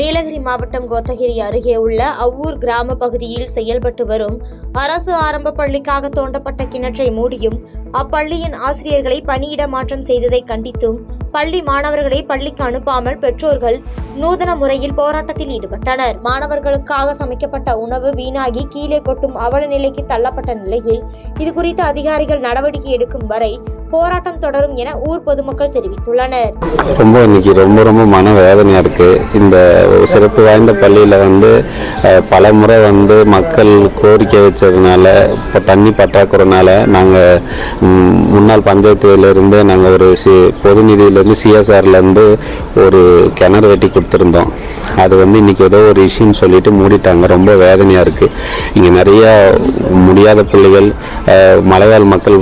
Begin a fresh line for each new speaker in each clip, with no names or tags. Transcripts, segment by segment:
நீலகிரி மாவட்டம் கோத்தகிரி அருகே உள்ள அவ்வூர் கிராம பகுதியில் செயல்பட்டு வரும் அரசு ஆரம்ப பள்ளிக்காக தோண்டப்பட்ட கிணற்றை மூடியும் அப்பள்ளியின் ஆசிரியர்களை பணியிட மாற்றம் செய்ததை கண்டித்தும் பள்ளி மாணவர்களை பள்ளிக்கு அனுப்பாமல் பெற்றோர்கள் நூதன முறையில் போராட்டத்தில் ஈடுபட்டனர். மாணவர்களுக்காக சமைக்கப்பட்ட உணவு வீணாகி கீழே கொட்டும் அவல நிலைக்கு தள்ளப்பட்ட நிலையில் இதுகுறித்து அதிகாரிகள் நடவடிக்கை எடுக்கும் வரை போராட்டம் தொடரும் என ஊர் பொதுமக்கள் தெரிவித்துள்ளனர்.
ரொம்ப மன வேதனையா இருக்கு. இந்த சிறப்பு வாய்ந்த பள்ளியில் பல முறை மக்கள் கோரிக்கை வச்சதுனால இப்போ தண்ணி பற்றாக்குறனால நாங்கள் முன்னாள் பஞ்சாயத்துலேருந்து நாங்கள் ஒரு பொது நிதியிலேருந்து சிஎஸ்ஆர்லேருந்து ஒரு கிணறு வெட்டி கொடுத்துருந்தோம். அது இன்றைக்கி ஏதோ ஒரு இஷ்யூன்னு சொல்லிட்டு மூடிட்டாங்க. ரொம்ப வேதனையாக இருக்குது. இங்கே நிறையா முடியாத பிள்ளைகள் மலைவாழ் மக்கள்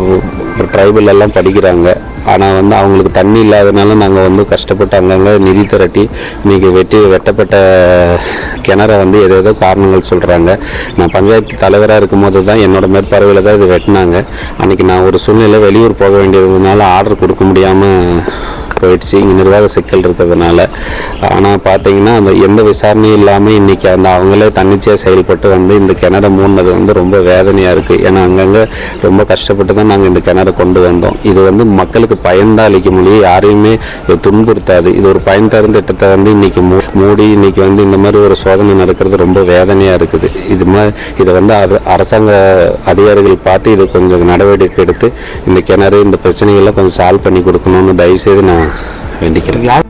ட்ரைபல் எல்லாம் படிக்கிறாங்க. ஆனால் அவங்களுக்கு தண்ணி இல்லாதனால நாங்கள் கஷ்டப்பட்டு அங்கங்கே நிதி திரட்டி இன்றைக்கி வெட்டப்பட்ட கிணறை ஏதேதோ காரணங்கள் சொல்கிறாங்க. நான் பஞ்சாயத்து தலைவராக இருக்கும்போது தான் என்னோடய மேற்பார்வையில் தான் இது வெட்டினாங்க. அன்றைக்கி நான் ஒரு சூழ்நிலை வெளியூர் போக வேண்டியதுனால ஆர்டர் கொடுக்க முடியாமல் போயிடுச்சு, இங்கே நிர்வாக சிக்கல் இருக்கிறதுனால. ஆனால் பார்த்தீங்கன்னா அந்த எந்த விசாரணையும் இல்லாமல் இன்றைக்கி அவங்களே தன்னிச்சையாக செயல்பட்டு இந்த கிணறை மூடினது ரொம்ப வேதனையாக இருக்குது. ஏன்னா அங்கங்கே ரொம்ப கஷ்டப்பட்டு தான் நாங்கள் இந்த கிணறை கொண்டு வந்தோம். இது மக்களுக்கு பயன்தான் அளிக்க முடியும், யாரையுமே துன்புறுத்தாது. இது ஒரு பயன் தரும் திட்டத்தை இன்றைக்கி மூடி இன்றைக்கி இந்த மாதிரி ஒரு சோதனை நடக்கிறது ரொம்ப வேதனையாக இருக்குது. இதை அரசாங்க அதிகாரிகள் பார்த்து இது கொஞ்சம் நடவடிக்கை எடுத்து இந்த கிணறு இந்த பிரச்சனைகள்லாம் கொஞ்சம் சால்வ் பண்ணி கொடுக்கணும்னு தயவுசெய்து நான் வேண்டிக்கிறேன்.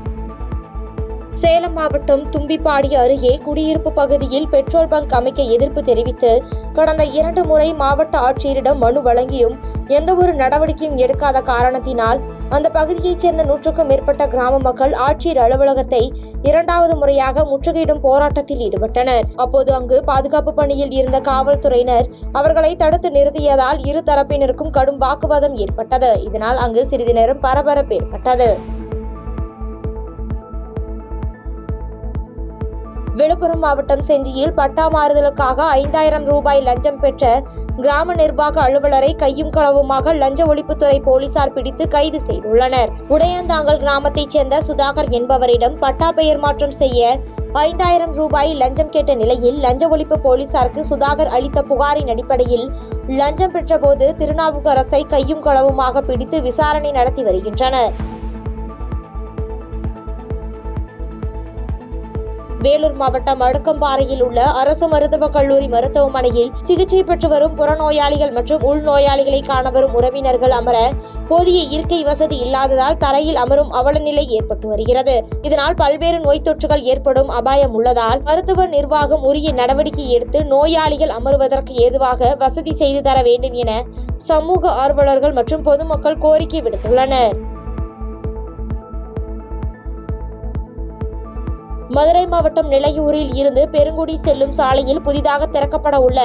சேலம் மாவட்டம் தும்பிப்பாடி அருகே குடியிருப்பு பகுதியில் பெட்ரோல் பங்க் அமைக்க எதிர்ப்பு தெரிவித்து கடந்த 2 முறை மாவட்ட ஆட்சியரிடம் மனு வழங்கியும் எந்த ஒரு நடவடிக்கையும் எடுக்காத காரணத்தினால் அந்த பகுதியைச் சேர்ந்த 100க்கும் மேற்பட்ட கிராம மக்கள் ஆட்சியர் அலுவலகத்தை 2வது முறையாக முற்றுகையிடும் போராட்டத்தில் ஈடுபட்டனர். அப்போது அங்கு பாதுகாப்பு பணியில் இருந்த காவல்துறையினர் அவர்களை தடுத்து நிறுத்தியதால் இரு தரப்பினருக்கும் கடும் வாக்குவாதம் ஏற்பட்டது. இதனால் அங்கு சிறிது நேரம் பரபரப்பு ஏற்பட்டது. விழுப்புரம் மாவட்டம் செஞ்சியில் பட்டா மாறுதலுக்காக 5000 ரூபாய் லஞ்சம் பெற்ற கிராம நிர்வாக அலுவலரை கையும் களவுமாக லஞ்ச ஒழிப்புத்துறை போலீசார் பிடித்து கைது செய்துள்ளனர். உடையாந்தாங்கல் கிராமத்தைச் சேர்ந்த சுதாகர் என்பவரிடம் பட்டா பெயர் மாற்றம் செய்ய 5000 ரூபாய் லஞ்சம் கேட்ட நிலையில் லஞ்ச ஒழிப்பு போலீசாருக்கு சுதாகர் அளித்த புகாரின் அடிப்படையில் லஞ்சம் பெற்றபோது திருநாவுக்கரசை கையும் களவுமாக பிடித்து விசாரணை நடத்தி வருகின்றனர். வேலூர் மாவட்டம் அடுக்கம்பாறையில் உள்ள அரசு மருத்துவக் கல்லூரி மருத்துவமனையில் சிகிச்சை பெற்று வரும் புறநோயாளிகள் மற்றும் உள்நோயாளிகளை காண வரும் உறவினர்கள் அமர போதிய இருக்கை வசதி இல்லாததால் தரையில் அமரும் அவலநிலை ஏற்பட்டு வருகிறது. இதனால் பல்வேறு நோய் தொற்றுகள் ஏற்படும் அபாயம் உள்ளதால் மருத்துவ நிர்வாகம் உரிய நடவடிக்கை எடுத்து நோயாளிகள் அமருவதற்கு ஏதுவாக வசதி செய்து தர வேண்டும் என சமூக ஆர்வலர்கள் மற்றும் பொதுமக்கள் கோரிக்கை விடுத்துள்ளனர். மதுரை மாவட்டம் நிலையூரில் இருந்து பெருங்குடி செல்லும் சாலையில் புதிதாக திறக்கப்பட உள்ள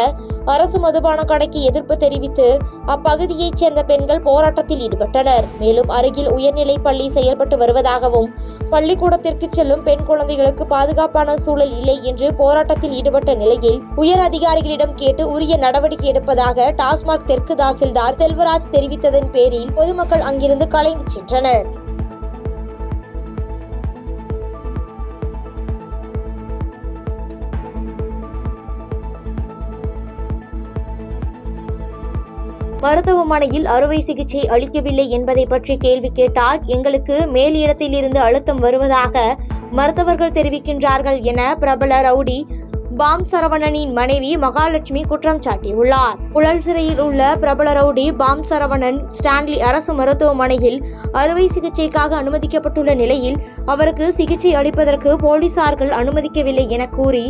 அரசு மதுபான கடைக்கு எதிர்ப்பு தெரிவித்து அப்பகுதியைச் சேர்ந்த பெண்கள் போராட்டத்தில் ஈடுபட்டனர். மேலும் அருகில் உயர்நிலை பள்ளி செயல்பட்டு வருவதாகவும் பள்ளிக்கூடத்திற்கு செல்லும் பெண் குழந்தைகளுக்கு பாதுகாப்பான சூழல் இல்லை என்று போராட்டத்தில் ஈடுபட்ட நிலையில் உயர் அதிகாரிகளிடம் கேட்டு உரிய நடவடிக்கை எடுப்பதாக டாஸ்மாக் தெற்கு தாசில்தார் செல்வராஜ் தெரிவித்ததன் பேரில் பொதுமக்கள் அங்கிருந்து கலைந்து சென்றனர். மருத்துவமனையில் அறுவை சிகிச்சை அளிக்கவில்லை என்பதை பற்றி கேள்வி கேட்டால் எங்களுக்கு மேல் இடத்திலிருந்து அழுத்தம் வருவதாக மருத்துவர்கள் தெரிவிக்கின்றார்கள் என பிரபல ரவுடி பாம் சரவணனின் மனைவி மகாலட்சுமி குற்றம் சாட்டியுள்ளார். புழல் சிறையில் உள்ள பிரபல ரவுடி பாம் சரவணன் ஸ்டான்லி அரசு மருத்துவமனையில் அறுவை சிகிச்சைக்காக அனுமதிக்கப்பட்டுள்ள நிலையில் அவருக்கு சிகிச்சை அளிப்பதற்கு போலீசார்கள் அனுமதிக்கவில்லை என கூறி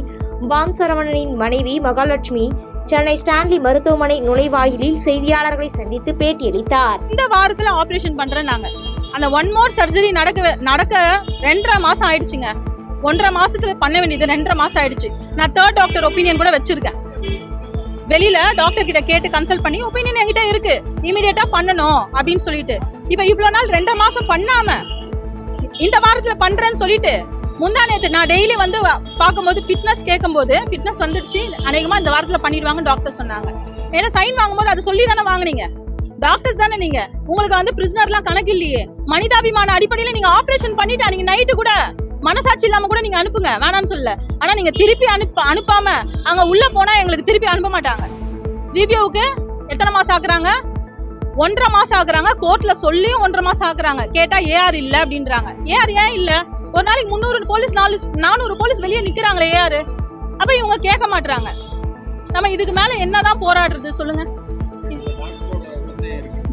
பாம் சரவணனின் மனைவி மகாலட்சுமி சென்னை ஸ்டான்லி மருத்துவமனை நுழைவாயிலில் செய்தியாளர்களை சந்தித்து பேட்டியளித்தார்.
இந்த வாரத்துல ஆபரேஷன் பண்றேன். நாங்க அந்த 1 more சர்ஜரி நடக்க 2.5 மாசம் ஆயிடுச்சுங்க. 1.5 மாசத்துல பண்ண வேண்டியது 2.5 மாசம் ஆயிடுச்சு. நான் 3rd டாக்டர் ஒப்பீனியன் கூட வச்சிருக்கேன். வெளியில டாக்டர் கிட்ட கேட்டு கன்சல்ட் பண்ணி ஒப்பீனியன் என்கிட்ட இருக்கு, இமீடியட்டா பண்ணணும் அப்படின்னு சொல்லிட்டு. இப்ப இவ்வளவு நாள் 2 மாசம் பண்ணாம இந்த வாரத்துல பண்றேன்னு சொல்லிட்டு முந்தா நேத்து நான் டெய்லி பார்க்கும்போது ஃபிட்னஸ் கேட்கும்போது ஃபிட்னஸ் வந்துடுச்சு, அநேகமா இந்த வாரத்துல பண்ணிடுவாங்க டாக்டர் சொன்னாங்க. ஏன்னா சைன் வாங்கும்போது அதை சொல்லி தானே வாங்குனீங்க, டாக்டர்ஸ் தானே நீங்க. உங்களுக்கு பிரிசனர்லாம் கணக்கு இல்லையே. மனிதாபிமான அடிப்படையில நீங்க ஆபரேஷன் பண்ணிட்டு நீங்க நைட்டு கூட மனசாட்சி இல்லாம கூட நீங்க அனுப்புங்க, வேணான்னு சொல்லல. ஆனா நீங்க திருப்பி அனுப்பாம அங்க உள்ள போனா எங்களுக்கு திருப்பி அனுப்ப மாட்டாங்க. ரிவ்யூவுக்கு எத்தனை மாசம் ஆக்குறாங்க? 1.5 மாசம் ஆக்குறாங்க. கோர்ட்ல சொல்லியும் 1.5 மாசம் ஆக்குறாங்க. கேட்டா ஏஆர் இல்ல அப்படின்றாங்க. ஏஆர் ஏன் இல்ல? ஒரு நாளைக்கு 300 போலீஸ் 400 போலீஸ் வெளியே நிக்கிறாங்களே ஏஆர். அப்ப இவங்க கேட்க மாட்டாங்க. நம்ம இதுக்கு மேல என்னதான் போராடுறது சொல்லுங்க?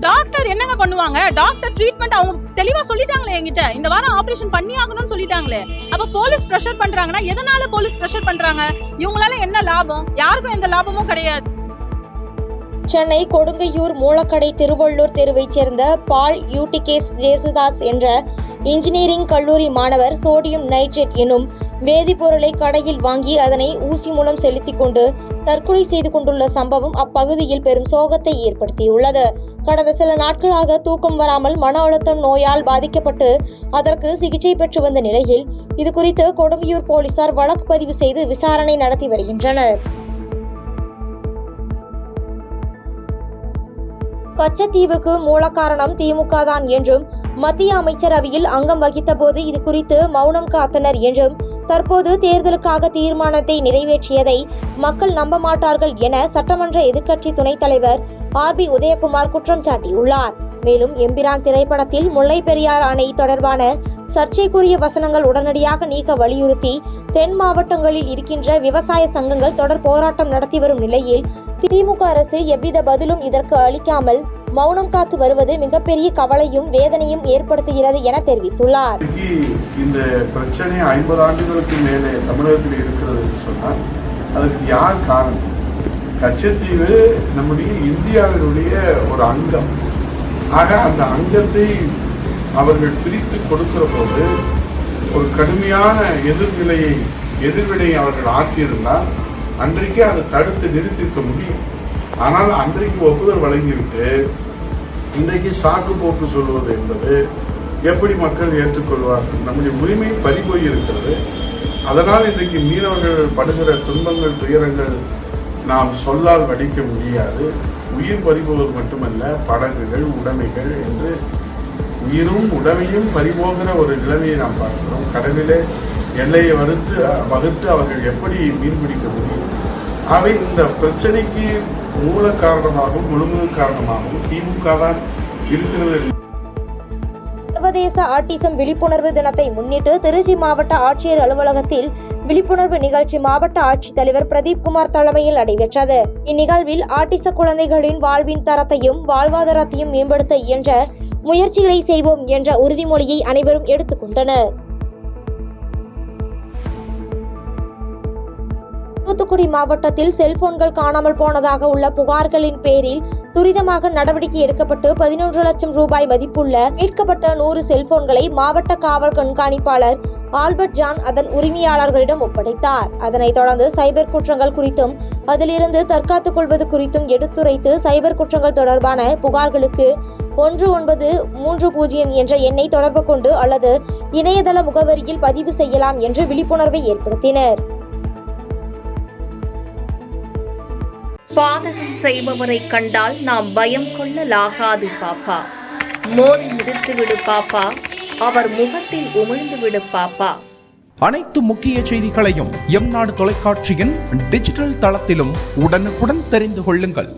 டாக்டர் என்னங்க பண்ணுவாங்க? டாக்டர் ட்ரீட்மெண்ட் அவங்க தெளிவா சொல்லிட்டாங்களே என்கிட்ட, இந்த வாரம் ஆபரேஷன் பண்ணி ஆகணும்னு சொல்லிட்டாங்களே. அப்ப போலீஸ் பிரஷர் பண்றாங்கன்னா எதனால போலீஸ் பிரஷர் பண்றாங்க? இவங்களால என்ன லாபம்? யாருக்கும் எந்த லாபமும் கிடையாது.
சென்னை கொடுங்கையூர் மூலக்கடை திருவள்ளூர் தெருவைச் சேர்ந்த பால் யூட்டிகேஸ் ஜேசுதாஸ் என்ற இன்ஜினியரிங் கல்லூரி மாணவர் சோடியம் நைட்ரேட் எனும் வேதிப்பொருளை கடையில் வாங்கி அதனை ஊசி மூலம் செலுத்திக் கொண்டு தற்கொலை செய்து கொண்டுள்ள சம்பவம் அப்பகுதியில் பெரும் சோகத்தை ஏற்படுத்தியுள்ளது. கடந்த சில நாட்களாக தூக்கம் வராமல் மன அழுத்தம் நோயால் பாதிக்கப்பட்டு அதற்கு சிகிச்சை பெற்று வந்த நிலையில் இதுகுறித்து கொடுங்கையூர் போலீசார் வழக்கு பதிவு செய்து விசாரணை நடத்தி வருகின்றனர். கச்சத்தீவுக்கு மூல காரணம் திமுக தான் என்றும், மத்திய அமைச்சரவையில் அங்கம் வகித்த போது இது குறித்து மௌனம் காத்தனர் என்றும், தற்போது தேர்தலுக்காக தீர்மானத்தை நிறைவேற்றியதை மக்கள் நம்ப மாட்டார்கள் என சட்டமன்ற எதிர்க்கட்சி துணைத் தலைவர் ஆர்பி உதயகுமார் குற்றம் சாட்டியுள்ளார். மேலும் எம்பிரான் திரைப்படத்தில் முல்லை பெரியாறு அணை தொடர்பான சர்ச்சைக்குரிய வசனங்கள் உடனடியாக நீக்க வலியுறுத்தி தென் மாவட்டங்களில் இருக்கின்ற விவசாய சங்கங்கள் தொடர் போராட்டம் நடத்தி வரும் நிலையில் திமுக அரசு எவ்வித பதிலும் இதற்கு அளிக்காமல் மௌனம் காத்து வருவது மிகப்பெரிய கவலையும் வேதனையும் ஏற்படுத்துகிறது என தெரிவித்துள்ளார்.
இந்த பிரச்சனை 50 ஆண்டுகளுக்கு மேலே தமிழகத்தில் இருக்கிறது என்று சொன்னால் அதற்கு யார் காரணம்? கச்சத்தீவு நம்முடைய இந்தியாவினுடைய ஒரு அங்கம். ஆக அந்த அங்கத்தை அவர்கள் பிரித்து கொடுக்கிற போது ஒரு கடுமையான எதிர்வினை அவர்கள் ஆக்கியிருந்தால் அன்றைக்கே அதை தடுத்து நிறுத்திருக்க முடியும். ஆனால் அன்றைக்கு ஒப்புதல் வழங்கிவிட்டு இன்றைக்கு சாக்கு போக்கு சொல்வது என்பது எப்படி மக்கள் ஏற்றுக்கொள்வார்கள்? நம்முடைய உரிமை பறிபோய் இருக்கிறது. அதனால் இன்றைக்கு மீனவர்கள் படுகிற துன்பங்கள் துயரங்கள் நாம் சொல்லால் வடிக்க முடியாது. உயிர் பறிபோவது மட்டுமல்ல, படகுகள் உடைமைகள் என்று உயிரும் உடைமையும் பறிபோகிற ஒரு நிலைமையை நாம் பார்க்கிறோம். கடலிலே எல்லையை வகுத்து அவர்கள் எப்படி மீன் பிடிக்க முடியும்? அவை இந்த பிரச்சனைக்கு மூல காரணமாகவும் முழுமுழு காரணமாகவும் திமுக தான் இருக்கிறது.
சர்வதேச ஆட்டிசம் விழிப்புணர்வு தினத்தை முன்னிட்டு திருச்சி மாவட்ட ஆட்சியர் அலுவலகத்தில் விழிப்புணர்வு நிகழ்ச்சி மாவட்ட ஆட்சித்தலைவர் பிரதீப் குமார் தலைமையில் நடைபெற்றது. இந்நிகழ்வில் ஆட்டிச குழந்தைகளின் வாழ்வின் தரத்தையும் வாழ்வாதாரத்தையும் மேம்படுத்த இயன்ற முயற்சிகளை செய்வோம் என்ற உறுதிமொழியை அனைவரும் எடுத்துக்கொண்டனர். தூத்துக்குடி மாவட்டத்தில் செல்போன்கள் காணாமல் போனதாக உள்ள புகார்களின் பேரில் துரிதமாக நடவடிக்கை எடுக்கப்பட்டு 11 லட்சம் ரூபாய் மதிப்புள்ள மீட்கப்பட்ட 100 செல்போன்களை மாவட்ட காவல் கண்காணிப்பாளர் ஆல்பர்ட் ஜான் அதன் உரிமையாளர்களிடம் ஒப்படைத்தார். அதனைத் தொடர்ந்து சைபர் குற்றங்கள் குறித்தும் அதிலிருந்து தற்காத்துக் கொள்வது குறித்தும் எடுத்துரைத்து சைபர் குற்றங்கள் தொடர்பான புகார்களுக்கு 1930 என்ற எண்ணை தொடர்பு கொண்டு அல்லது இணையதள முகவரியில் பதிவு செய்யலாம் என்று விழிப்புணர்வை ஏற்படுத்தினர்.
பாதகம் செய்பவரை கண்டால் நாம் பயம் கொள்ளலாகாது பாப்பா. மோதி மிதித்து விடு பாப்பா, அவர் முகத்தில் உமிழ்ந்து விடு பாப்பா.
அனைத்து முக்கிய செய்திகளையும் எம் நாடு தொலைக்காட்சியின் டிஜிட்டல் தளத்திலும் உடனுக்குடன் தெரிந்து கொள்ளுங்கள்.